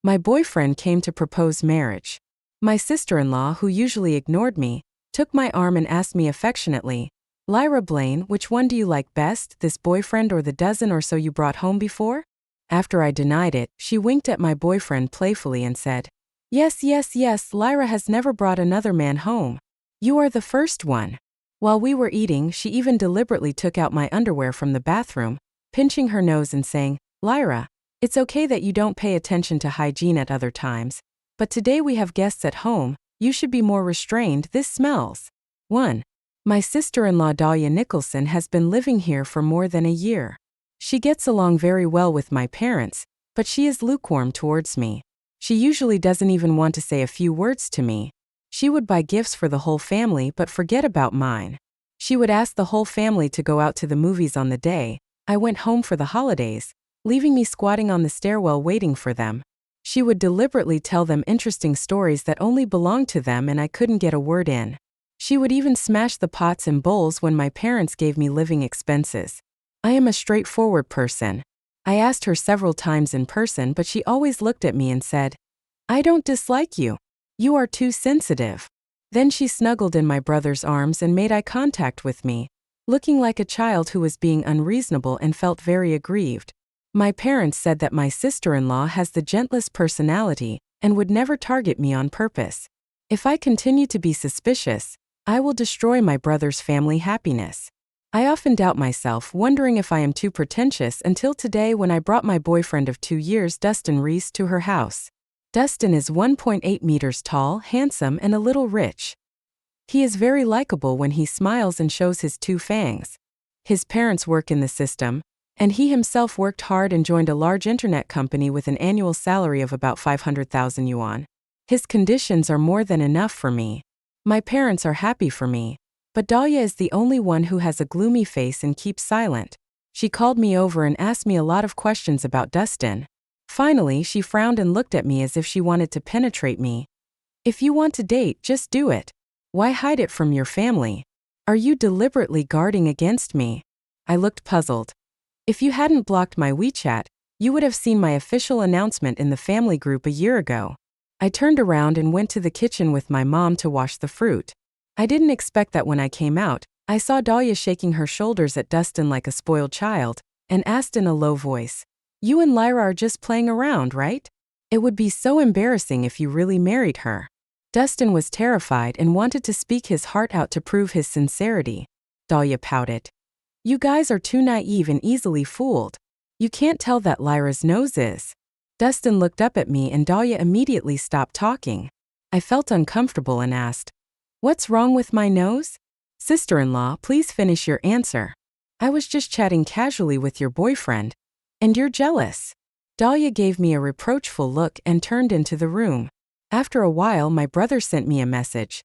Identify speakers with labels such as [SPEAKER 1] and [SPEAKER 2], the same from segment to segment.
[SPEAKER 1] My boyfriend came to propose marriage. My sister-in-law, who usually ignored me, took my arm and asked me affectionately, "Lyra Blaine, which one do you like best, this boyfriend or the dozen or so you brought home before?" After I denied it, she winked at my boyfriend playfully and said, "Yes, yes, yes, Lyra has never brought another man home. You are the first one." While we were eating, she even deliberately took out my underwear from the bathroom, pinching her nose and saying, "Lyra, it's okay that you don't pay attention to hygiene at other times, but today we have guests at home, you should be more restrained, this smells." 1. My sister-in-law Dahlia Nicholson has been living here for more than a year. She gets along very well with my parents, but she is lukewarm towards me. She usually doesn't even want to say a few words to me. She would buy gifts for the whole family but forget about mine. She would ask the whole family to go out to the movies on the day I went home for the holidays, leaving me squatting on the stairwell waiting for them. She would deliberately tell them interesting stories that only belonged to them and I couldn't get a word in. She would even smash the pots and bowls when my parents gave me living expenses. I am a straightforward person. I asked her several times in person, but she always looked at me and said, "I don't dislike you. You are too sensitive." Then she snuggled in my brother's arms and made eye contact with me, looking like a child who was being unreasonable and felt very aggrieved. My parents said that my sister-in-law has the gentlest personality and would never target me on purpose. If I continue to be suspicious, I will destroy my brother's family happiness. I often doubt myself, wondering if I am too pretentious, until today when I brought my boyfriend of 2 years, Dustin Reese, to her house. Dustin is 1.8 meters tall, handsome, and a little rich. He is very likable when he smiles and shows his 2 fangs. His parents work in the system, and he himself worked hard and joined a large internet company with an annual salary of about 500,000 yuan. His conditions are more than enough for me. My parents are happy for me. But Dahlia is the only one who has a gloomy face and keeps silent. She called me over and asked me a lot of questions about Dustin. Finally, she frowned and looked at me as if she wanted to penetrate me. "If you want to date, just do it. Why hide it from your family? Are you deliberately guarding against me?" I looked puzzled. "If you hadn't blocked my WeChat, you would have seen my official announcement in the family group a year ago." I turned around and went to the kitchen with my mom to wash the fruit. I didn't expect that when I came out, I saw Dahlia shaking her shoulders at Dustin like a spoiled child, and asked in a low voice, "You and Lyra are just playing around, right? It would be so embarrassing if you really married her." Dustin was terrified and wanted to speak his heart out to prove his sincerity. Dahlia pouted. "You guys are too naive and easily fooled. You can't tell that Lyra's nose is." Dustin looked up at me and Dahlia immediately stopped talking. I felt uncomfortable and asked, "What's wrong with my nose?" "Sister-in-law, please finish your answer. I was just chatting casually with your boyfriend, and you're jealous." Dahlia gave me a reproachful look and turned into the room. After a while, my brother sent me a message.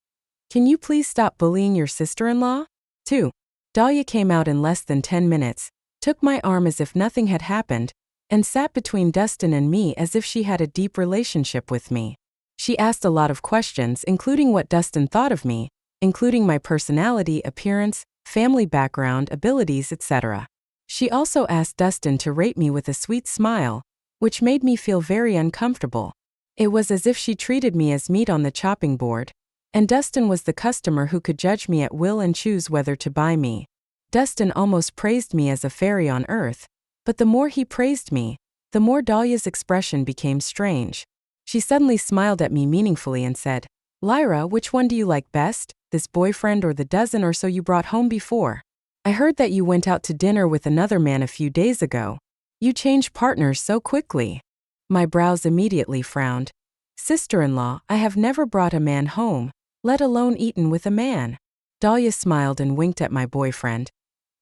[SPEAKER 1] "Can you please stop bullying your sister-in-law?" 2. Dahlia came out in less than 10 minutes, took my arm as if nothing had happened, and sat between Dustin and me as if she had a deep relationship with me. She asked a lot of questions, including what Dustin thought of me, including my personality, appearance, family background, abilities, etc. She also asked Dustin to rate me with a sweet smile, which made me feel very uncomfortable. It was as if she treated me as meat on the chopping board, and Dustin was the customer who could judge me at will and choose whether to buy me. Dustin almost praised me as a fairy on earth, but the more he praised me, the more Dahlia's expression became strange. She suddenly smiled at me meaningfully and said, "Lyra, which one do you like best, this boyfriend or the dozen or so you brought home before? I heard that you went out to dinner with another man a few days ago. You changed partners so quickly." My brows immediately frowned. "Sister-in-law, I have never brought a man home, let alone eaten with a man." Dahlia smiled and winked at my boyfriend.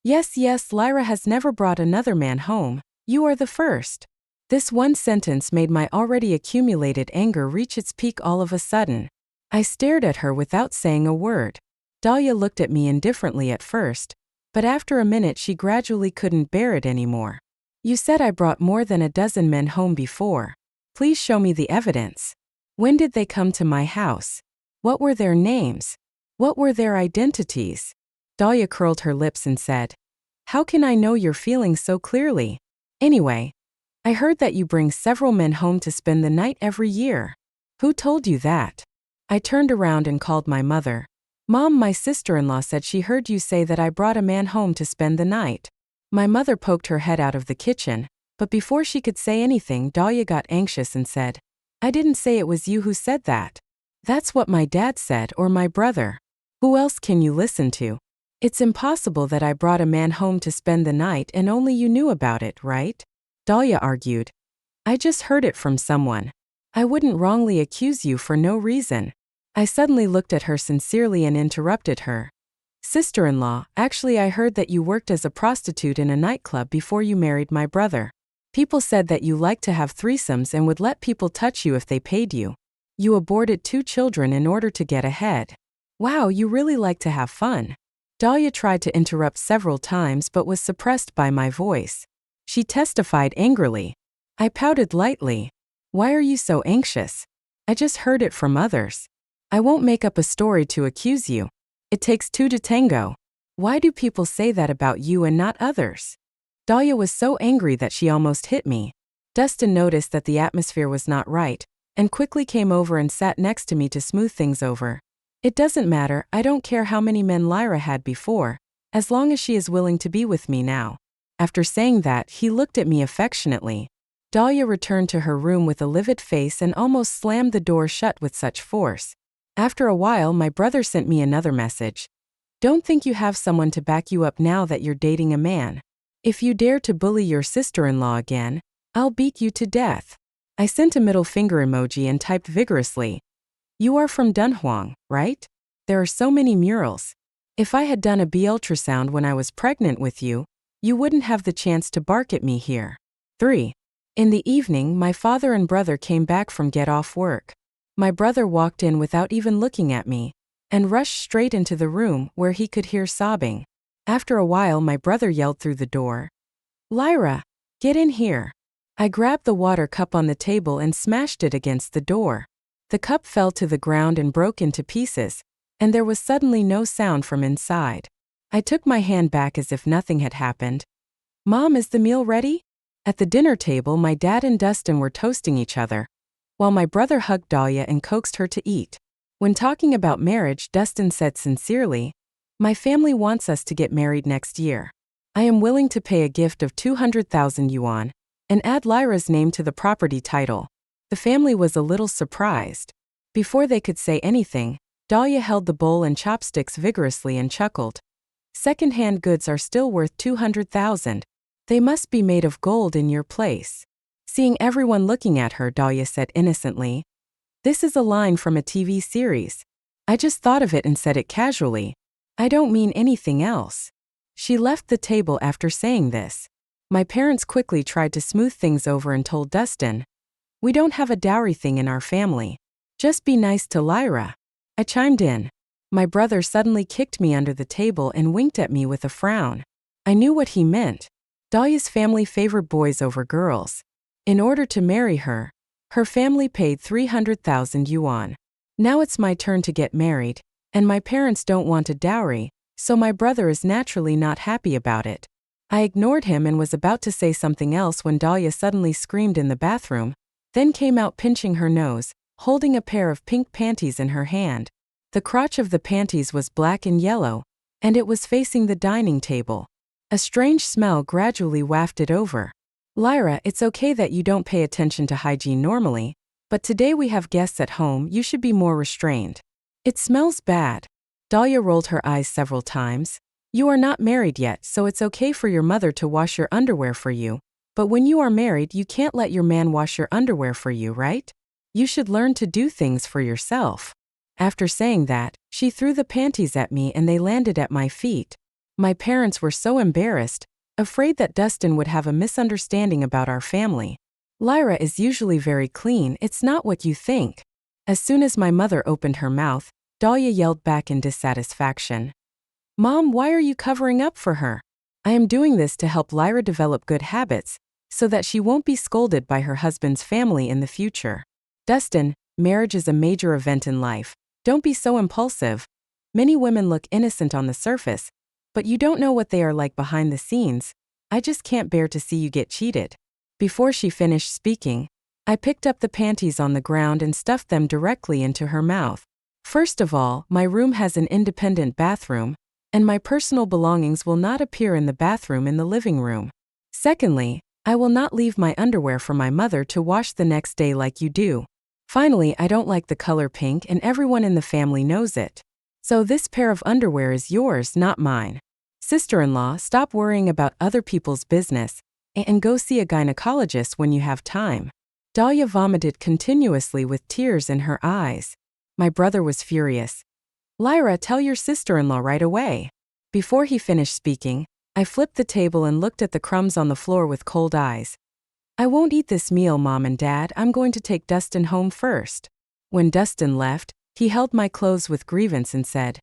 [SPEAKER 1] "Yes, yes, Lyra has never brought another man home. You are the first." This one sentence made my already accumulated anger reach its peak all of a sudden. I stared at her without saying a word. Dahlia looked at me indifferently at first, but after a minute she gradually couldn't bear it anymore. "You said I brought more than a dozen men home before. Please show me the evidence. When did they come to my house? What were their names? What were their identities?" Dahlia curled her lips and said, "How can I know your feelings so clearly? Anyway, I heard that you bring several men home to spend the night every year. Who told you that? I turned around and called my mother. Mom, my sister-in-law said she heard you say that I brought a man home to spend the night. My mother poked her head out of the kitchen, but before she could say anything, Dahlia got anxious and said, I didn't say it was you who said that. That's what my dad said, or my brother. Who else can you listen to? It's impossible that I brought a man home to spend the night and only you knew about it, right? Dahlia argued. I just heard it from someone. I wouldn't wrongly accuse you for no reason. I suddenly looked at her sincerely and interrupted her. Sister-in-law, actually I heard that you worked as a prostitute in a nightclub before you married my brother. People said that you liked to have threesomes and would let people touch you if they paid you. You aborted 2 children in order to get ahead. Wow, you really like to have fun. Dahlia tried to interrupt several times but was suppressed by my voice. She testified angrily. I pouted lightly. Why are you so anxious? I just heard it from others. I won't make up a story to accuse you. It takes 2 to tango. Why do people say that about you and not others? Dahlia was so angry that she almost hit me. Dustin noticed that the atmosphere was not right, and quickly came over and sat next to me to smooth things over. It doesn't matter, I don't care how many men Lyra had before, as long as she is willing to be with me now. After saying that, he looked at me affectionately. Dahlia returned to her room with a livid face and almost slammed the door shut with such force. After a while, my brother sent me another message. Don't think you have someone to back you up now that you're dating a man. If you dare to bully your sister-in-law again, I'll beat you to death. I sent a middle finger emoji and typed vigorously. You are from Dunhuang, right? There are so many murals. If I had done a B ultrasound when I was pregnant with you, you wouldn't have the chance to bark at me here. 3. In the evening, my father and brother came back from get off work. My brother walked in without even looking at me, and rushed straight into the room where he could hear sobbing. After a while, my brother yelled through the door. Lyra, get in here. I grabbed the water cup on the table and smashed it against the door. The cup fell to the ground and broke into pieces, and there was suddenly no sound from inside. I took my hand back as if nothing had happened. Mom, is the meal ready? At the dinner table, my dad and Dustin were toasting each other, while my brother hugged Dahlia and coaxed her to eat. When talking about marriage, Dustin said sincerely, my family wants us to get married next year. I am willing to pay a gift of 200,000 yuan and add Lyra's name to the property title. The family was a little surprised. Before they could say anything, Dahlia held the bowl and chopsticks vigorously and chuckled. Second-hand goods are still worth 200,000. They must be made of gold in your place. Seeing everyone looking at her, Dahlia said innocently, this is a line from a TV series. I just thought of it and said it casually. I don't mean anything else. She left the table after saying this. My parents quickly tried to smooth things over and told Dustin, we don't have a dowry thing in our family. Just be nice to Lyra. I chimed in. My brother suddenly kicked me under the table and winked at me with a frown. I knew what he meant. Dahlia's family favored boys over girls. In order to marry her, her family paid 300,000 yuan. Now it's my turn to get married, and my parents don't want a dowry, so my brother is naturally not happy about it. I ignored him and was about to say something else when Dahlia suddenly screamed in the bathroom, then came out pinching her nose, holding a pair of pink panties in her hand. The crotch of the panties was black and yellow, and it was facing the dining table. A strange smell gradually wafted over. Lyra, it's okay that you don't pay attention to hygiene normally, but today we have guests at home, you should be more restrained. It smells bad. Dahlia rolled her eyes several times. You are not married yet, so it's okay for your mother to wash your underwear for you. But when you are married, you can't let your man wash your underwear for you, right? You should learn to do things for yourself. After saying that, she threw the panties at me and they landed at my feet. My parents were so embarrassed, afraid that Dustin would have a misunderstanding about our family. Lyra is usually very clean, it's not what you think. As soon as my mother opened her mouth, Dahlia yelled back in dissatisfaction. Mom, why are you covering up for her? I am doing this to help Lyra develop good habits, so that she won't be scolded by her husband's family in the future. Dustin, marriage is a major event in life. Don't be so impulsive. Many women look innocent on the surface, but you don't know what they are like behind the scenes. I just can't bear to see you get cheated. Before she finished speaking, I picked up the panties on the ground and stuffed them directly into her mouth. First of all, my room has an independent bathroom, and my personal belongings will not appear in the bathroom in the living room. Secondly, I will not leave my underwear for my mother to wash the next day like you do. Finally, I don't like the color pink and everyone in the family knows it. So this pair of underwear is yours, not mine. Sister-in-law, stop worrying about other people's business and go see a gynecologist when you have time. Dahlia vomited continuously with tears in her eyes. My brother was furious. Lyra, tell your sister-in-law right away. Before he finished speaking, I flipped the table and looked at the crumbs on the floor with cold eyes. I won't eat this meal, Mom and Dad. I'm going to take Dustin home first. When Dustin left, he held my clothes with grievance and said,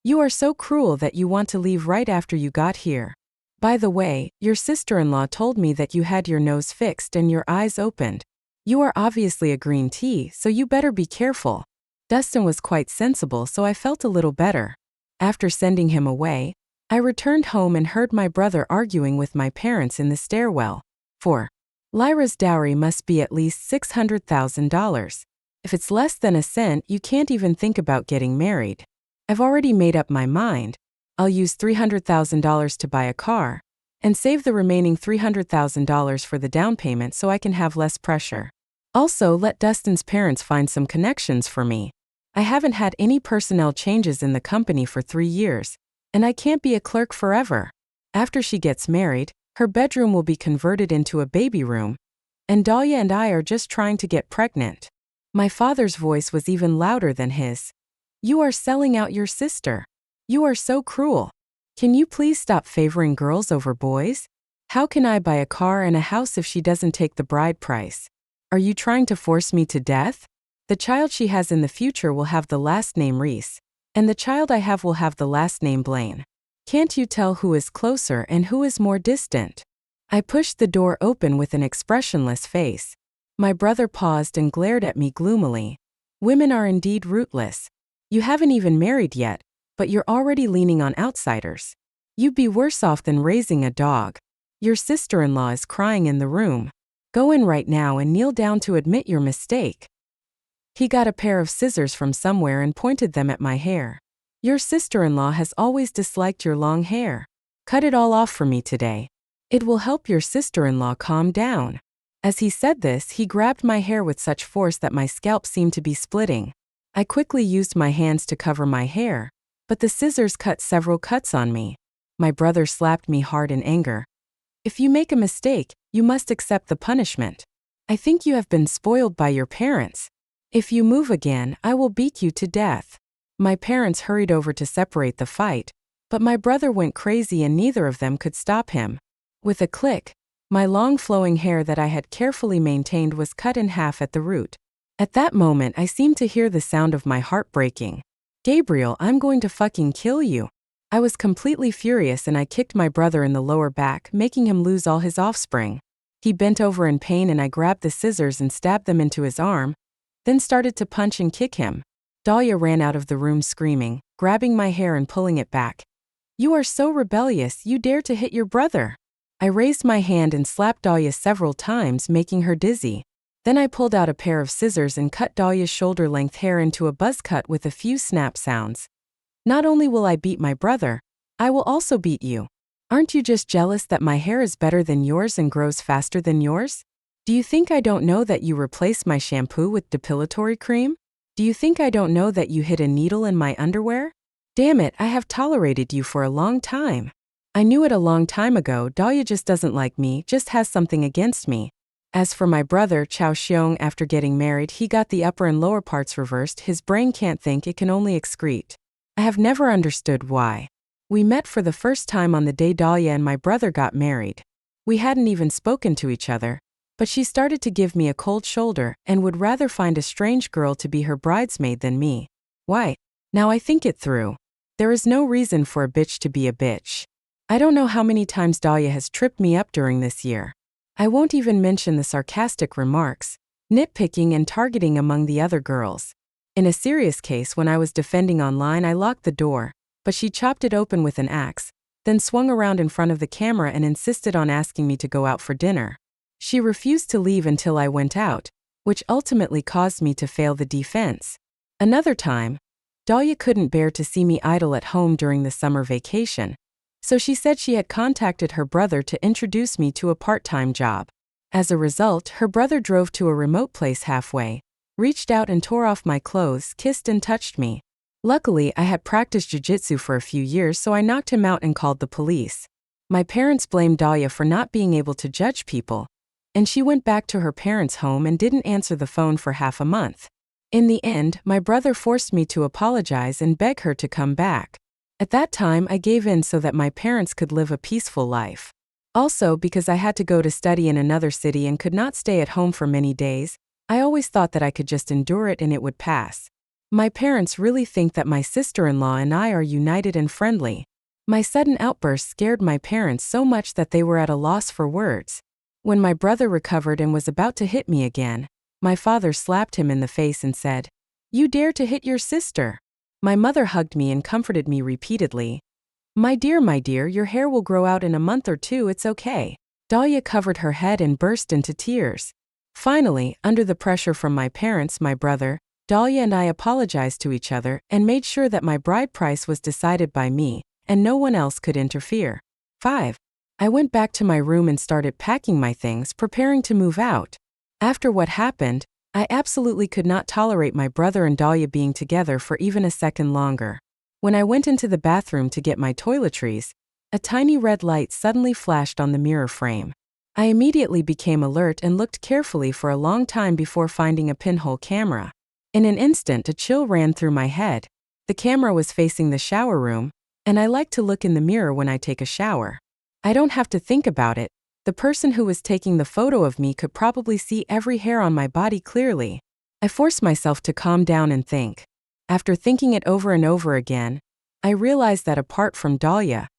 [SPEAKER 1] "You are so cruel that you want to leave right after you got here. By the way, your sister-in-law told me that you had your nose fixed and your eyes opened. You are obviously a green tea, so you better be careful." Dustin was quite sensible, so I felt a little better. After sending him away, I returned home and heard my brother arguing with my parents in the stairwell. For Lyra's dowry must be at least $600,000. If it's less than a cent, you can't even think about getting married. I've already made up my mind. I'll use $300,000 to buy a car and save the remaining $300,000 for the down payment so I can have less pressure. Also, let Dustin's parents find some connections for me. I haven't had any personnel changes in the company for 3 years, and I can't be a clerk forever. After she gets married, her bedroom will be converted into a baby room, and Dahlia and I are just trying to get pregnant. My father's voice was even louder than his. You are selling out your sister. You are so cruel. Can you please stop favoring girls over boys? How can I buy a car and a house if she doesn't take the bride price? Are you trying to force me to death? The child she has in the future will have the last name Reese, and the child I have will have the last name Blaine. Can't you tell who is closer and who is more distant? I pushed the door open with an expressionless face. My brother paused and glared at me gloomily. Women are indeed rootless. You haven't even married yet, but you're already leaning on outsiders. You'd be worse off than raising a dog. Your sister-in-law is crying in the room. Go in right now and kneel down to admit your mistake. He got a pair of scissors from somewhere and pointed them at my hair. Your sister-in-law has always disliked your long hair. Cut it all off for me today. It will help your sister-in-law calm down. As he said this, he grabbed my hair with such force that my scalp seemed to be splitting. I quickly used my hands to cover my hair, but the scissors cut several cuts on me. My brother slapped me hard in anger. If you make a mistake, you must accept the punishment. I think you have been spoiled by your parents. If you move again, I will beat you to death. My parents hurried over to separate the fight, but my brother went crazy and neither of them could stop him. With a click, my long flowing hair that I had carefully maintained was cut in half at the root. At that moment, I seemed to hear the sound of my heart breaking. Gabriel, I'm going to fucking kill you. I was completely furious and I kicked my brother in the lower back, making him lose all his offspring. He bent over in pain and I grabbed the scissors and stabbed them into his arm, then started to punch and kick him. Dahlia ran out of the room screaming, grabbing my hair and pulling it back. You are so rebellious, you dare to hit your brother. I raised my hand and slapped Dahlia several times, making her dizzy. Then I pulled out a pair of scissors and cut Dahlia's shoulder-length hair into a buzz cut with a few snap sounds. Not only will I beat my brother, I will also beat you. Aren't you just jealous that my hair is better than yours and grows faster than yours? Do you think I don't know that you replaced my shampoo with depilatory cream? Do you think I don't know that you hid a needle in my underwear? Damn it, I have tolerated you for a long time. I knew it a long time ago. Dahlia just doesn't like me, just has something against me. As for my brother, Chao Xiong, after getting married, he got the upper and lower parts reversed. His brain can't think, it can only excrete. I have never understood why. We met for the first time on the day Dahlia and my brother got married. We hadn't even spoken to each other, but she started to give me a cold shoulder and would rather find a strange girl to be her bridesmaid than me. Why? Now I think it through. There is no reason for a bitch to be a bitch. I don't know how many times Dahlia has tripped me up during this year. I won't even mention the sarcastic remarks, nitpicking and targeting among the other girls. In a serious case, when I was defending online, I locked the door, but she chopped it open with an axe, then swung around in front of the camera and insisted on asking me to go out for dinner. She refused to leave until I went out, which ultimately caused me to fail the defense. Another time, Dahlia couldn't bear to see me idle at home during the summer vacation, so she said she had contacted her brother to introduce me to a part-time job. As a result, her brother drove to a remote place halfway, reached out and tore off my clothes, kissed and touched me. Luckily, I had practiced jiu-jitsu for a few years, so I knocked him out and called the police. My parents blamed Dahlia for not being able to judge people, and she went back to her parents' home and didn't answer the phone for half a month. In the end, my brother forced me to apologize and beg her to come back. At that time, I gave in so that my parents could live a peaceful life. Also, because I had to go to study in another city and could not stay at home for many days, I always thought that I could just endure it and it would pass. My parents really think that my sister-in-law and I are united and friendly. My sudden outburst scared my parents so much that they were at a loss for words. When my brother recovered and was about to hit me again, my father slapped him in the face and said, "You dare to hit your sister?" My mother hugged me and comforted me repeatedly. My dear, your hair will grow out in a month or two, it's okay." Dahlia covered her head and burst into tears. Finally, under the pressure from my parents, my brother, Dahlia and I apologized to each other and made sure that my bride price was decided by me, and no one else could interfere. 5. I went back to my room and started packing my things, preparing to move out. After what happened, I absolutely could not tolerate my brother and Dahlia being together for even a second longer. When I went into the bathroom to get my toiletries, a tiny red light suddenly flashed on the mirror frame. I immediately became alert and looked carefully for a long time before finding a pinhole camera. In an instant, a chill ran through my head. The camera was facing the shower room, and I like to look in the mirror when I take a shower. I don't have to think about it. The person who was taking the photo of me could probably see every hair on my body clearly. I forced myself to calm down and think. After thinking it over and over again, I realized that apart from Dahlia,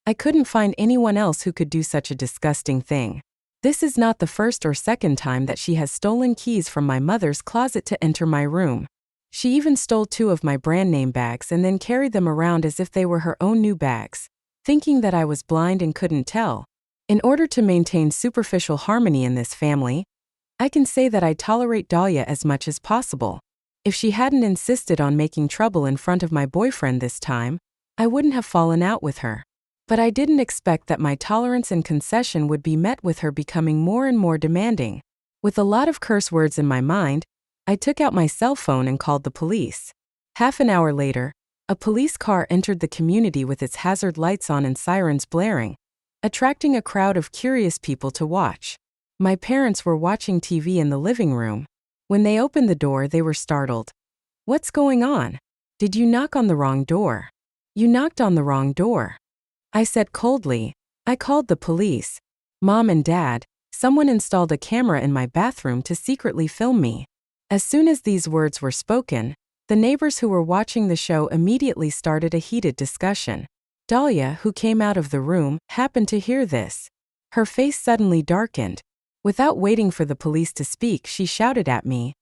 [SPEAKER 1] I couldn't find anyone else who could do such a disgusting thing. This is not the first or second time that she has stolen keys from my mother's closet to enter my room. She even stole 2 of my brand name bags and then carried them around as if they were her own new bags, thinking that I was blind and couldn't tell. In order to maintain superficial harmony in this family, I can say that I tolerate Dahlia as much as possible. If she hadn't insisted on making trouble in front of my boyfriend this time, I wouldn't have fallen out with her. But I didn't expect that my tolerance and concession would be met with her becoming more and more demanding. With a lot of curse words in my mind, I took out my cell phone and called the police. Half an hour later, a police car entered the community with its hazard lights on and sirens blaring, attracting a crowd of curious people to watch. My parents were watching TV in the living room. When they opened the door, they were startled. "What's going on? Did you knock on the wrong door?" "You knocked on the wrong door," I said coldly. "I called the police. Mom and Dad, someone installed a camera in my bathroom to secretly film me." As soon as these words were spoken, the neighbors who were watching the show immediately started a heated discussion. Dahlia, who came out of the room, happened to hear this. Her face suddenly darkened. Without waiting for the police to speak, she shouted at me,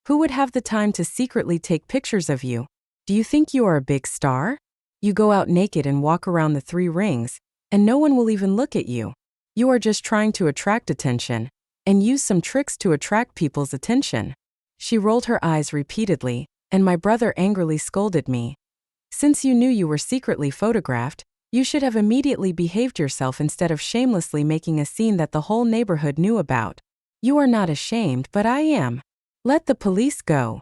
[SPEAKER 1] "Who would have the time to secretly take pictures of you? Do you think you are a big star? You go out naked and walk around the 3 rings, and no one will even look at you. You are just trying to attract attention, and use some tricks to attract people's attention." She rolled her eyes repeatedly, and my brother angrily scolded me. "Since you knew you were secretly photographed, you should have immediately behaved yourself instead of shamelessly making a scene that the whole neighborhood knew about. You are not ashamed, but I am. Let the police go."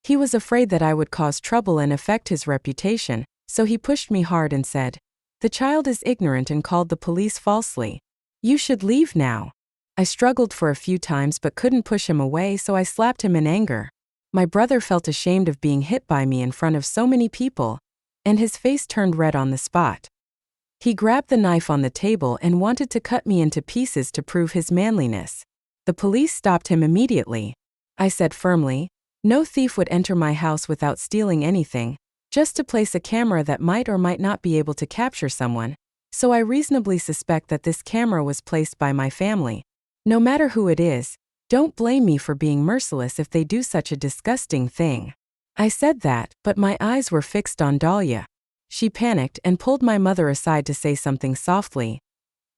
[SPEAKER 1] He was afraid that I would cause trouble and affect his reputation, so he pushed me hard and said, "The child is ignorant," and called the police falsely. "You should leave now." I struggled for a few times but couldn't push him away, so I slapped him in anger. My brother felt ashamed of being hit by me in front of so many people, and his face turned red on the spot. He grabbed the knife on the table and wanted to cut me into pieces to prove his manliness. The police stopped him immediately. I said firmly, "No thief would enter my house without stealing anything, just to place a camera that might or might not be able to capture someone, so I reasonably suspect that this camera was placed by my family. No matter who it is, don't blame me for being merciless if they do such a disgusting thing." I said that, but my eyes were fixed on Dahlia. She panicked and pulled my mother aside to say something softly.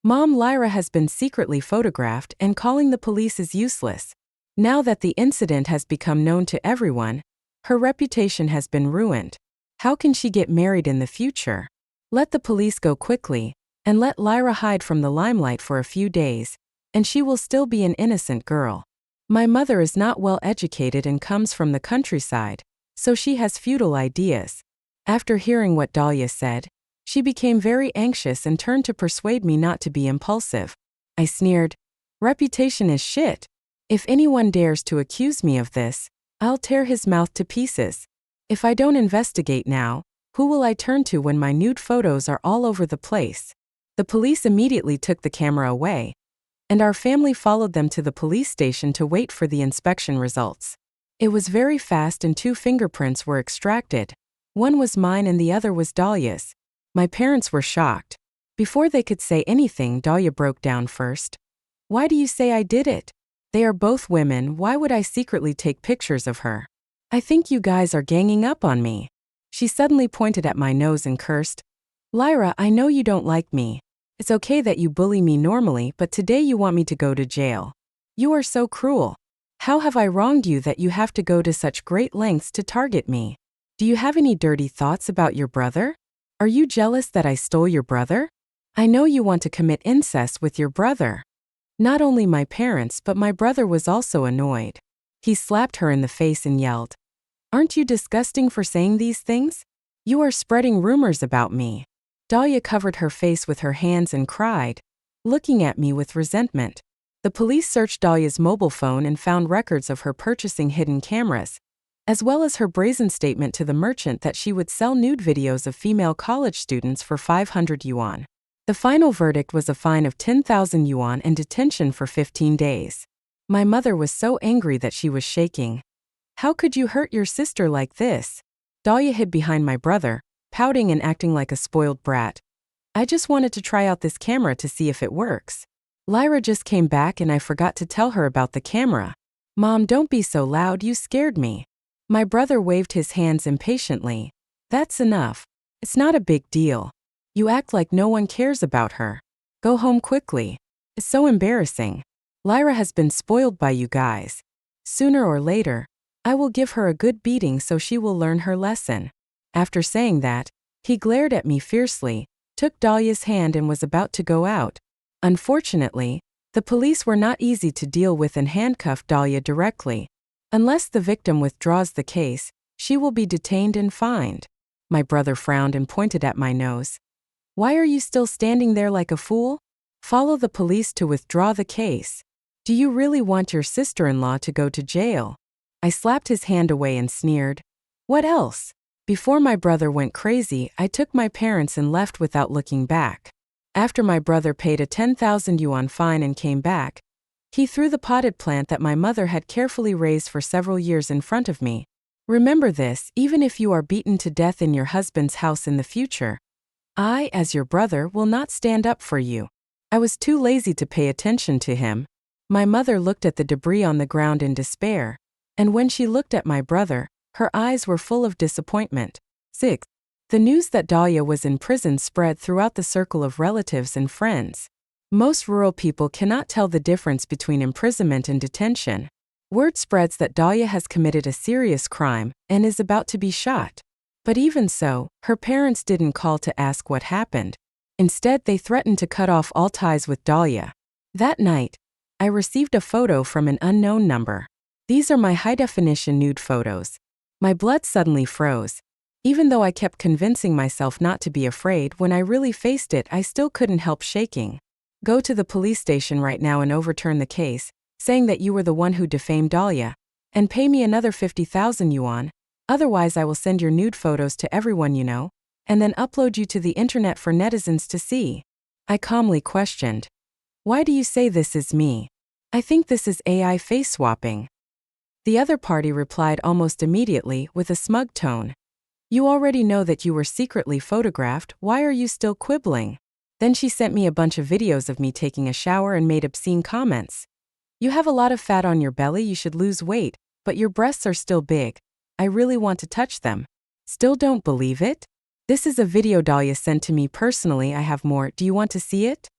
[SPEAKER 1] Mom, Lyra has been secretly photographed and calling the police is useless. Now that the incident has become known to everyone, her reputation has been ruined. How can she get married in the future? Let the police go quickly, and let Lyra hide from the limelight for a few days, and she will still be an innocent girl. My mother is not well educated and comes from the countryside, so she has futile ideas. After hearing what Dahlia said, she became very anxious and turned to persuade me not to be impulsive. I sneered, "Reputation is shit. If anyone dares to accuse me of this, I'll tear his mouth to pieces. If I don't investigate now, who will I turn to when my nude photos are all over the place?" The police immediately took the camera away, and our family followed them to the police station to wait for the inspection results. It was very fast and 2 fingerprints were extracted. One was mine and the other was Dahlia's. My parents were shocked. Before they could say anything, Dahlia broke down first. "Why do you say I did it? They are both women, why would I secretly take pictures of her? I think you guys are ganging up on me." She suddenly pointed at my nose and cursed. "Lyra, I know you don't like me. It's okay that you bully me normally, but today you want me to go to jail. You are so cruel. How have I wronged you that you have to go to such great lengths to target me? Do you have any dirty thoughts about your brother? Are you jealous that I stole your brother? I know you want to commit incest with your brother." Not only my parents but my brother was also annoyed. He slapped her in the face and yelled, "Aren't you disgusting for saying these things? You are spreading rumors about me." Dahlia covered her face with her hands and cried, looking at me with resentment. The police searched Dahlia's mobile phone and found records of her purchasing hidden cameras, as well as her brazen statement to the merchant that she would sell nude videos of female college students for 500 yuan. The final verdict was a fine of 10,000 yuan and detention for 15 days. My mother was so angry that she was shaking. "How could you hurt your sister like this?" Dahlia hid behind my brother, pouting and acting like a spoiled brat. "I just wanted to try out this camera to see if it works. Lyra just came back and I forgot to tell her about the camera." "Mom, don't be so loud, you scared me." My brother waved his hands impatiently. "That's enough. It's not a big deal. You act like no one cares about her. Go home quickly. It's so embarrassing. Lyra has been spoiled by you guys. Sooner or later, I will give her a good beating so she will learn her lesson." After saying that, he glared at me fiercely, took Dahlia's hand and was about to go out. Unfortunately, the police were not easy to deal with and handcuffed Dahlia directly. Unless the victim withdraws the case, she will be detained and fined. My brother frowned and pointed at my nose. "Why are you still standing there like a fool? Follow the police to withdraw the case. Do you really want your sister-in-law to go to jail?" I slapped his hand away and sneered, "What else?" Before my brother went crazy, I took my parents and left without looking back. After my brother paid a 10,000 yuan fine and came back, he threw the potted plant that my mother had carefully raised for several years in front of me. "Remember this, even if you are beaten to death in your husband's house in the future, I, as your brother, will not stand up for you." I was too lazy to pay attention to him. My mother looked at the debris on the ground in despair, and when she looked at my brother, her eyes were full of disappointment. 6. The news that Dahlia was in prison spread throughout the circle of relatives and friends. Most rural people cannot tell the difference between imprisonment and detention. Word spreads that Dahlia has committed a serious crime and is about to be shot. But even so, her parents didn't call to ask what happened. Instead, they threatened to cut off all ties with Dahlia. That night, I received a photo from an unknown number. These are my high-definition nude photos. My blood suddenly froze. Even though I kept convincing myself not to be afraid, when I really faced it, I still couldn't help shaking. "Go to the police station right now and overturn the case, saying that you were the one who defamed Dahlia, and pay me another 50,000 yuan. Otherwise I will send your nude photos to everyone you know, and then upload you to the internet for netizens to see." I calmly questioned, "Why do you say this is me? I think this is AI face swapping." The other party replied almost immediately with a smug tone, "You already know that you were secretly photographed, why are you still quibbling?" Then she sent me a bunch of videos of me taking a shower and made obscene comments. "You have a lot of fat on your belly, you should lose weight, but your breasts are still big. I really want to touch them. Still don't believe it? This is a video Dahlia sent to me personally, I have more, do you want to see it?"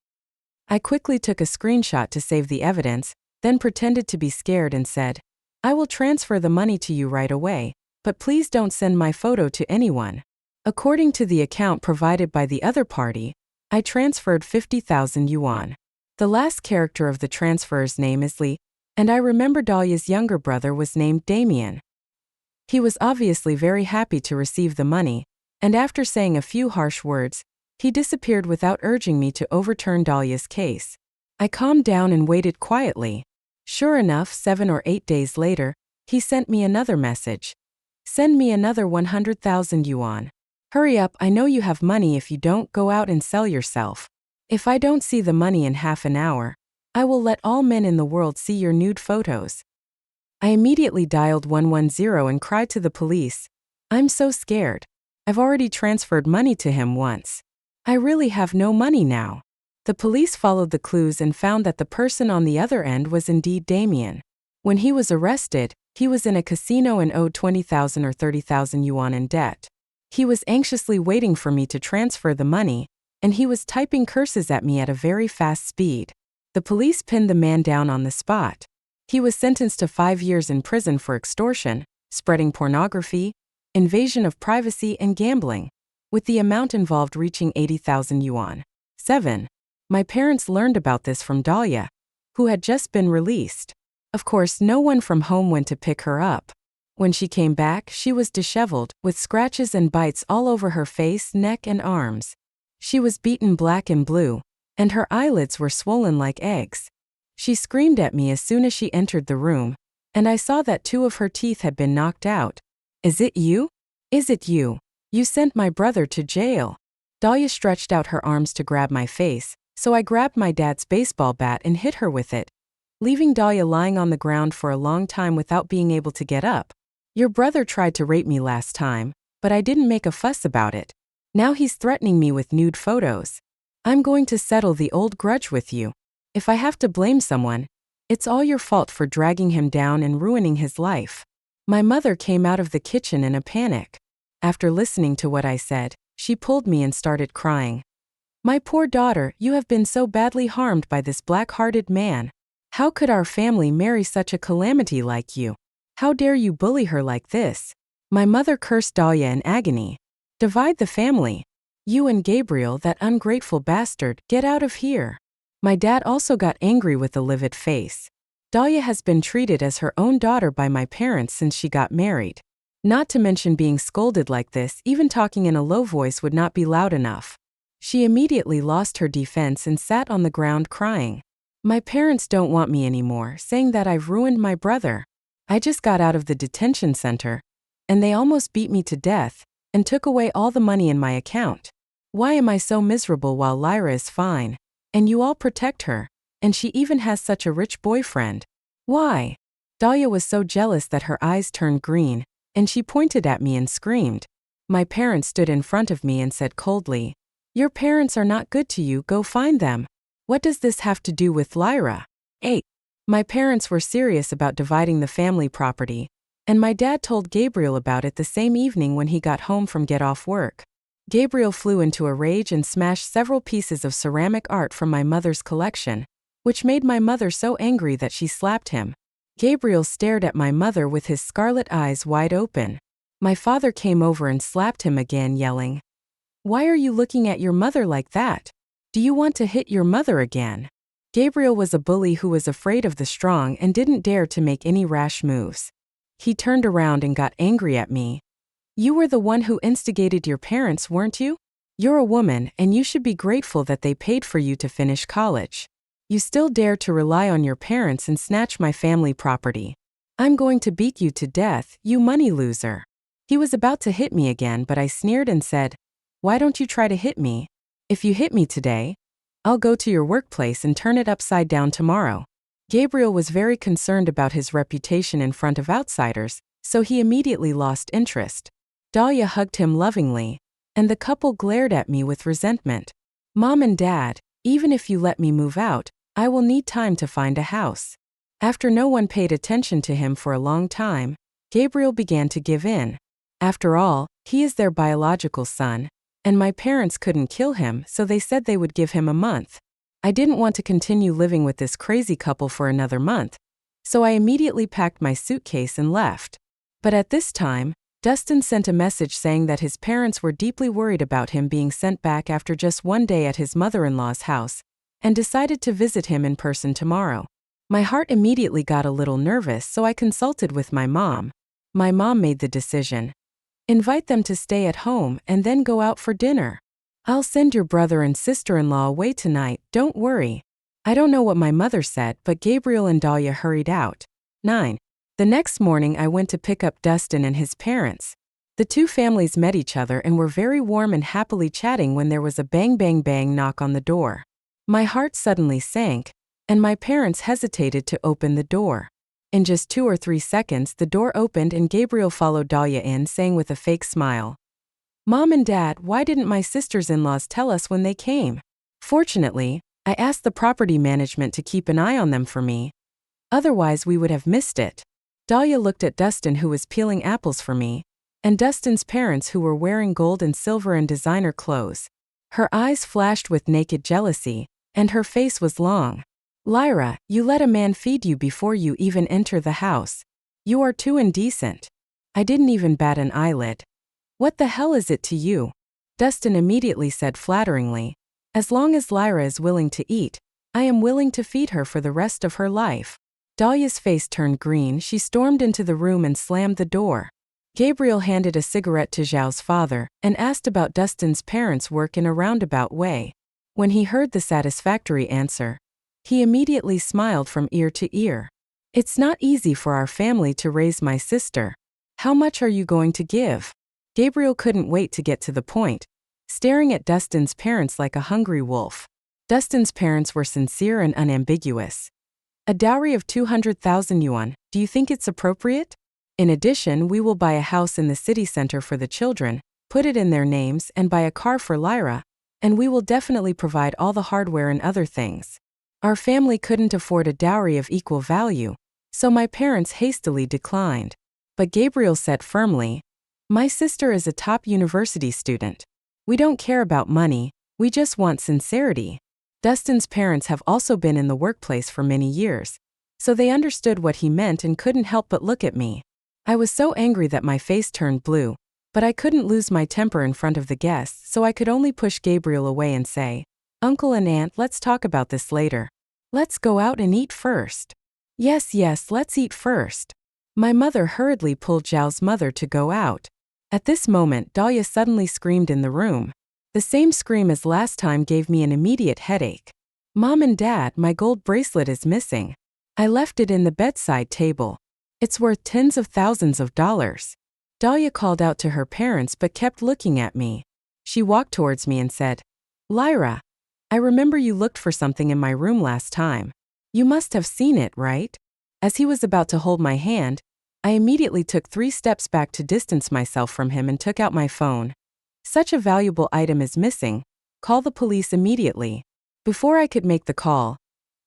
[SPEAKER 1] I quickly took a screenshot to save the evidence, then pretended to be scared and said, "I will transfer the money to you right away, but please don't send my photo to anyone." According to the account provided by the other party, I transferred 50,000 yuan. The last character of the transfer's name is Li, and I remember Dahlia's younger brother was named Damien. He was obviously very happy to receive the money, and after saying a few harsh words, he disappeared without urging me to overturn Dahlia's case. I calmed down and waited quietly. Sure enough, 7 or 8 days later, he sent me another message. "Send me another 100,000 yuan. Hurry up, I know you have money. If you don't, go out and sell yourself. If I don't see the money in half an hour, I will let all men in the world see your nude photos." I immediately dialed 110 and cried to the police, "I'm so scared. I've already transferred money to him once. I really have no money now." The police followed the clues and found that the person on the other end was indeed Damien. When he was arrested, he was in a casino and owed 20,000 or 30,000 yuan in debt. He was anxiously waiting for me to transfer the money, and he was typing curses at me at a very fast speed. The police pinned the man down on the spot. He was sentenced to 5 years in prison for extortion, spreading pornography, invasion of privacy, and gambling, with the amount involved reaching 80,000 yuan. 7. My parents learned about this from Dahlia, who had just been released. Of course, no one from home went to pick her up. When she came back, she was disheveled, with scratches and bites all over her face, neck, and arms. She was beaten black and blue, and her eyelids were swollen like eggs. She screamed at me as soon as she entered the room, and I saw that 2 of her teeth had been knocked out. "Is it you? Is it you? You sent my brother to jail." Dahlia stretched out her arms to grab my face, so I grabbed my dad's baseball bat and hit her with it, leaving Dahlia lying on the ground for a long time without being able to get up. "Your brother tried to rape me last time, but I didn't make a fuss about it. Now he's threatening me with nude photos. I'm going to settle the old grudge with you. If I have to blame someone, it's all your fault for dragging him down and ruining his life." My mother came out of the kitchen in a panic. After listening to what I said, she pulled me and started crying. "My poor daughter, you have been so badly harmed by this black-hearted man. How could our family marry such a calamity like you? How dare you bully her like this?" My mother cursed Dahlia in agony. "Divide the family. You and Gabriel, that ungrateful bastard, get out of here." My dad also got angry with a livid face. Dahlia has been treated as her own daughter by my parents since she got married. Not to mention being scolded like this, even talking in a low voice would not be loud enough. She immediately lost her defense and sat on the ground crying. My parents don't want me anymore, saying that I've ruined my brother. I just got out of the detention center, and they almost beat me to death, and took away all the money in my account. Why am I so miserable while Lyra is fine, and you all protect her, and she even has such a rich boyfriend? Why? Dahlia was so jealous that her eyes turned green, and she pointed at me and screamed. My parents stood in front of me and said coldly, "Your parents are not good to you, go find them. What does this have to do with Lyra?" 8. My parents were serious about dividing the family property, and my dad told Gabriel about it the same evening when he got home from get off work. Gabriel flew into a rage and smashed several pieces of ceramic art from my mother's collection, which made my mother so angry that she slapped him. Gabriel stared at my mother with his scarlet eyes wide open. My father came over and slapped him again, yelling, "Why are you looking at your mother like that? Do you want to hit your mother again?" Gabriel was a bully who was afraid of the strong and didn't dare to make any rash moves. He turned around and got angry at me. "You were the one who instigated your parents, weren't you? You're a woman, and you should be grateful that they paid for you to finish college. You still dare to rely on your parents and snatch my family property. I'm going to beat you to death, you money loser." He was about to hit me again, but I sneered and said, "Why don't you try to hit me? If you hit me today, I'll go to your workplace and turn it upside down tomorrow." Gabriel was very concerned about his reputation in front of outsiders, so he immediately lost interest. Dahlia hugged him lovingly, and the couple glared at me with resentment. "Mom and Dad, even if you let me move out, I will need time to find a house." After no one paid attention to him for a long time, Gabriel began to give in. After all, he is their biological son, and my parents couldn't kill him, so they said they would give him a month. I didn't want to continue living with this crazy couple for another month, so I immediately packed my suitcase and left. But at this time, Dustin sent a message saying that his parents were deeply worried about him being sent back after just one day at his mother-in-law's house, and decided to visit him in person tomorrow. My heart immediately got a little nervous, so I consulted with my mom. My mom made the decision. Invite them to stay at home and then go out for dinner. I'll send your brother and sister-in-law away tonight, don't worry. I don't know what my mother said, but Gabriel and Dahlia hurried out. 9. The next morning I went to pick up Dustin and his parents. The two families met each other and were very warm and happily chatting when there was a bang bang bang knock on the door. My heart suddenly sank, and my parents hesitated to open the door. In just 2 or 3 seconds the door opened and Gabriel followed Dahlia in, saying with a fake smile, "Mom and Dad, why didn't my sisters-in-laws tell us when they came? Fortunately, I asked the property management to keep an eye on them for me. Otherwise we would have missed it." Dahlia looked at Dustin, who was peeling apples for me, and Dustin's parents, who were wearing gold and silver and designer clothes. Her eyes flashed with naked jealousy, and her face was long. "Lyra, you let a man feed you before you even enter the house. You are too indecent." I didn't even bat an eyelid. "What the hell is it to you?" Dustin immediately said flatteringly, "As long as Lyra is willing to eat, I am willing to feed her for the rest of her life." Dahlia's face turned green. She stormed into the room and slammed the door. Gabriel handed a cigarette to Zhao's father and asked about Dustin's parents' work in a roundabout way. When he heard the satisfactory answer, he immediately smiled from ear to ear. "It's not easy for our family to raise my sister. How much are you going to give?" Gabriel couldn't wait to get to the point, staring at Dustin's parents like a hungry wolf. Dustin's parents were sincere and unambiguous. "A dowry of 200,000 yuan, do you think it's appropriate? In addition, we will buy a house in the city center for the children, put it in their names, and buy a car for Lyra, and we will definitely provide all the hardware and other things." Our family couldn't afford a dowry of equal value, so my parents hastily declined. But Gabriel said firmly, "My sister is a top university student. We don't care about money, we just want sincerity." Dustin's parents have also been in the workplace for many years, so they understood what he meant and couldn't help but look at me. I was so angry that my face turned blue, but I couldn't lose my temper in front of the guests, so I could only push Gabriel away and say, "Uncle and Aunt, let's talk about this later. Let's go out and eat first." Yes, let's eat first." My mother hurriedly pulled Zhao's mother to go out. At this moment, Dahlia suddenly screamed in the room. The same scream as last time gave me an immediate headache. "Mom and Dad, my gold bracelet is missing. I left it in the bedside table. It's worth tens of thousands of dollars." Dahlia called out to her parents but kept looking at me. She walked towards me and said, "Lyra, I remember you looked for something in my room last time. You must have seen it, right?" As he was about to hold my hand, I immediately took 3 steps back to distance myself from him and took out my phone. "Such a valuable item is missing. Call the police immediately." Before I could make the call,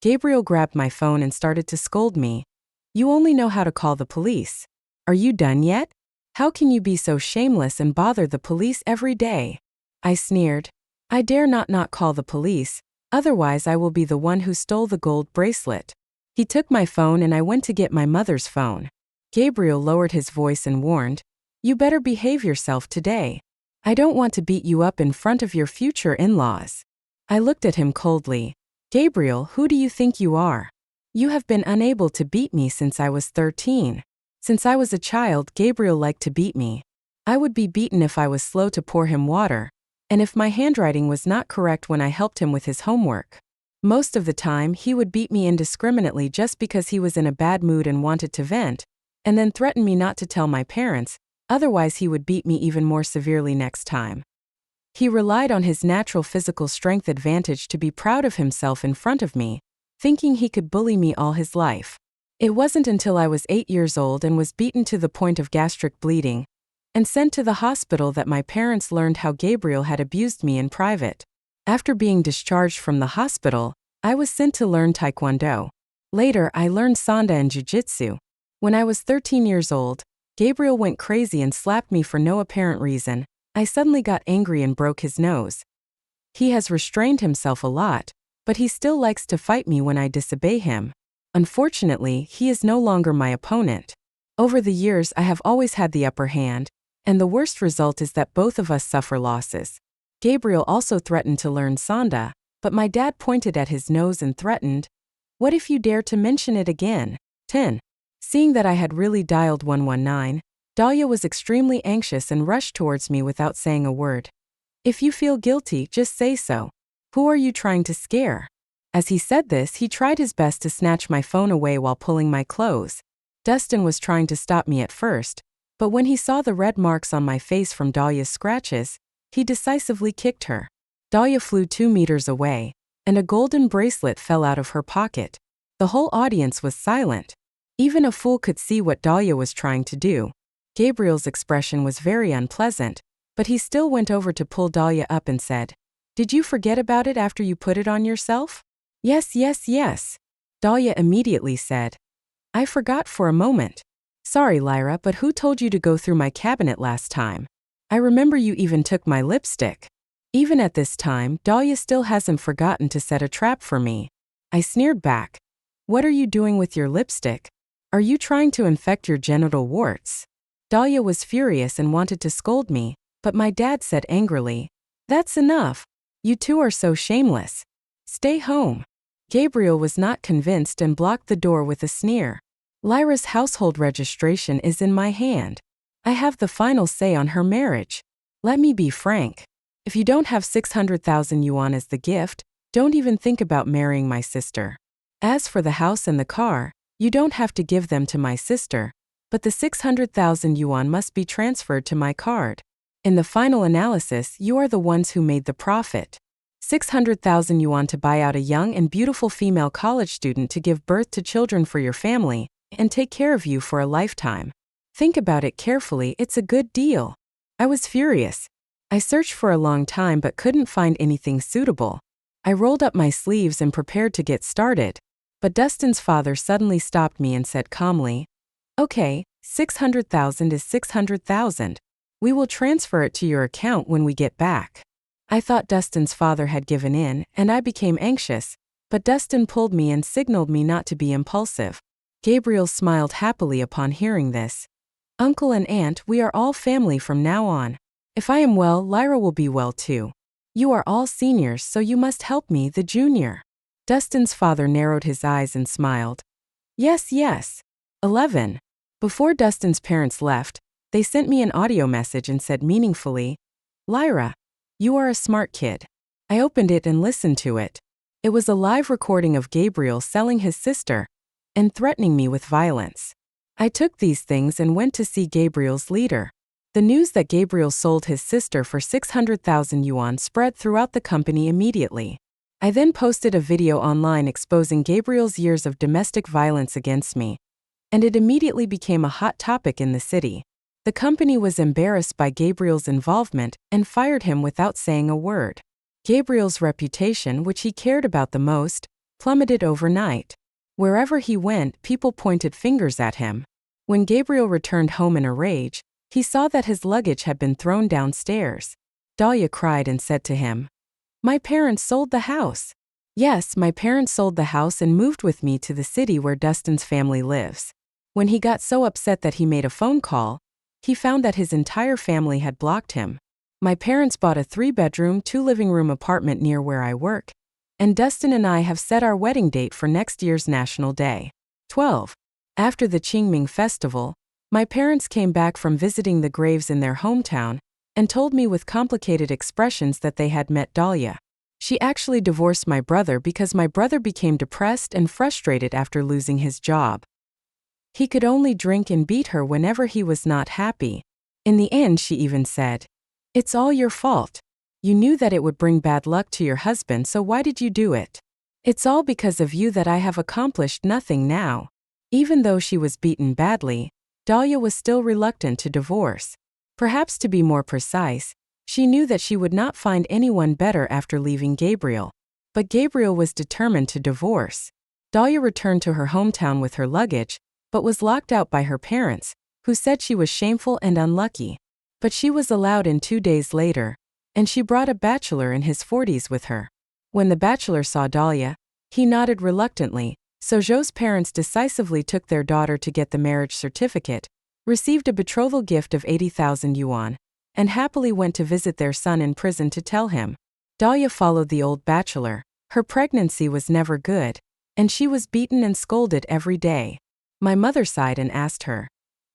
[SPEAKER 1] Gabriel grabbed my phone and started to scold me. "You only know how to call the police. Are you done yet? How can you be so shameless and bother the police every day?" I sneered. "I dare not call the police, otherwise I will be the one who stole the gold bracelet." He took my phone and I went to get my mother's phone. Gabriel lowered his voice and warned, "You better behave yourself today. I don't want to beat you up in front of your future in-laws." I looked at him coldly. "Gabriel, who do you think you are? You have been unable to beat me since I was 13. Since I was a child, Gabriel liked to beat me. I would be beaten if I was slow to pour him water, and if my handwriting was not correct when I helped him with his homework. Most of the time, he would beat me indiscriminately just because he was in a bad mood and wanted to vent, and then threaten me not to tell my parents, otherwise he would beat me even more severely next time. He relied on his natural physical strength advantage to be proud of himself in front of me, thinking he could bully me all his life. It wasn't until I was 8 years old and was beaten to the point of gastric bleeding and sent to the hospital that my parents learned how Gabriel had abused me in private. After being discharged from the hospital, I was sent to learn Taekwondo. Later, I learned Sanda and Jiu-Jitsu. When I was 13 years old, Gabriel went crazy and slapped me for no apparent reason. I suddenly got angry and broke his nose. He has restrained himself a lot, but he still likes to fight me when I disobey him. Unfortunately, he is no longer my opponent. Over the years, I have always had the upper hand, and the worst result is that both of us suffer losses. Gabriel also threatened to learn Sonda, but my dad pointed at his nose and threatened, "What if you dare to mention it again?" 10. Seeing that I had really dialed 119, Dahlia was extremely anxious and rushed towards me without saying a word. "If you feel guilty, just say so. Who are you trying to scare?" As he said this, he tried his best to snatch my phone away while pulling my clothes. Dustin was trying to stop me at first, but when he saw the red marks on my face from Dahlia's scratches, he decisively kicked her. Dahlia flew 2 meters away, and a golden bracelet fell out of her pocket. The whole audience was silent. Even a fool could see what Dahlia was trying to do. Gabriel's expression was very unpleasant, but he still went over to pull Dahlia up and said, "Did you forget about it after you put it on yourself?" "Yes, yes, yes," Dahlia immediately said. "I forgot for a moment. Sorry, Lyra, but who told you to go through my cabinet last time? I remember you even took my lipstick." Even at this time, Dahlia still hasn't forgotten to set a trap for me. I sneered back. "What are you doing with your lipstick? Are you trying to infect your genital warts?" Dahlia was furious and wanted to scold me, but my dad said angrily, "That's enough. You two are so shameless. Stay home." Gabriel was not convinced and blocked the door with a sneer. "Lyra's household registration is in my hand. I have the final say on her marriage. Let me be frank. If you don't have 600,000 yuan as the gift, don't even think about marrying my sister. As for the house and the car, you don't have to give them to my sister, but the 600,000 yuan must be transferred to my card. In the final analysis, you are the ones who made the profit. 600,000 yuan to buy out a young and beautiful female college student to give birth to children for your family and take care of you for a lifetime. Think about it carefully, it's a good deal." I was furious. I searched for a long time but couldn't find anything suitable. I rolled up my sleeves and prepared to get started, but Dustin's father suddenly stopped me and said calmly, "Okay, 600,000 is 600,000. We will transfer it to your account when we get back." I thought Dustin's father had given in, and I became anxious, but Dustin pulled me and signaled me not to be impulsive. Gabriel smiled happily upon hearing this. "Uncle and Aunt, we are all family from now on. If I am well, Lyra will be well too. You are all seniors, so you must help me, the junior." Dustin's father narrowed his eyes and smiled. "Yes, yes." 11. Before Dustin's parents left, they sent me an audio message and said meaningfully, "Lyra, you are a smart kid." I opened it and listened to it. It was a live recording of Gabriel selling his sister and threatening me with violence. I took these things and went to see Gabriel's leader. The news that Gabriel sold his sister for 600,000 yuan spread throughout the company immediately. I then posted a video online exposing Gabriel's years of domestic violence against me, and it immediately became a hot topic in the city. The company was embarrassed by Gabriel's involvement and fired him without saying a word. Gabriel's reputation, which he cared about the most, plummeted overnight. Wherever he went, people pointed fingers at him. When Gabriel returned home in a rage, he saw that his luggage had been thrown downstairs. Dahlia cried and said to him, "My parents sold the house." "Yes, my parents sold the house and moved with me to the city where Dustin's family lives." When he got so upset that he made a phone call, he found that his entire family had blocked him. My parents bought a 3-bedroom, 2-living-room apartment near where I work, and Dustin and I have set our wedding date for next year's National Day. 12. After the Qingming festival, my parents came back from visiting the graves in their hometown and told me with complicated expressions that they had met Dahlia. She actually divorced my brother because my brother became depressed and frustrated after losing his job. He could only drink and beat her whenever he was not happy. In the end, she even said, "It's all your fault. You knew that it would bring bad luck to your husband, so why did you do it? It's all because of you that I have accomplished nothing now." Even though she was beaten badly, Dahlia was still reluctant to divorce. Perhaps to be more precise, she knew that she would not find anyone better after leaving Gabriel. But Gabriel was determined to divorce. Dahlia returned to her hometown with her luggage, but was locked out by her parents, who said she was shameful and unlucky. But she was allowed in 2 days later, and she brought a bachelor in his 40s with her. When the bachelor saw Dahlia, he nodded reluctantly, so Zhou's parents decisively took their daughter to get the marriage certificate, received a betrothal gift of 80,000 yuan, and happily went to visit their son in prison to tell him. Dahlia followed the old bachelor. Her pregnancy was never good, and she was beaten and scolded every day. My mother sighed and asked her,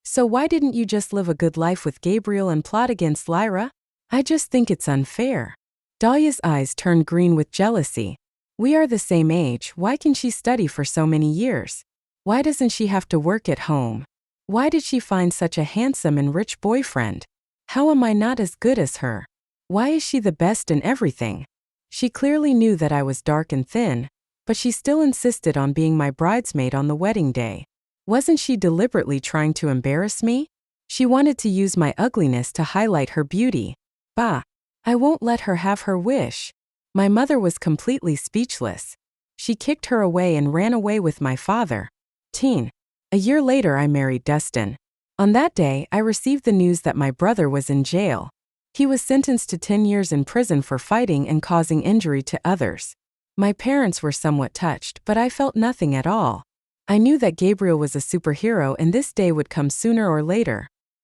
[SPEAKER 1] "So why didn't you just live a good life with Gabriel and plot against Lyra? I just think it's unfair." Dahlia's eyes turned green with jealousy. "We are the same age, why can she study for so many years? Why doesn't she have to work at home? Why did she find such a handsome and rich boyfriend? How am I not as good as her? Why is she the best in everything?" She clearly knew that I was dark and thin, but she still insisted on being my bridesmaid on the wedding day. Wasn't she deliberately trying to embarrass me? She wanted to use my ugliness to highlight her beauty. Bah! I won't let her have her wish. My mother was completely speechless. She kicked her away and ran away with my father. A year later I married Dustin. On that day I received the news that my brother was in jail. He was sentenced to 10 years in prison for fighting and causing injury to others. My parents were somewhat touched, but I felt nothing at all. I knew that Gabriel was a superhero and this day would come sooner or later.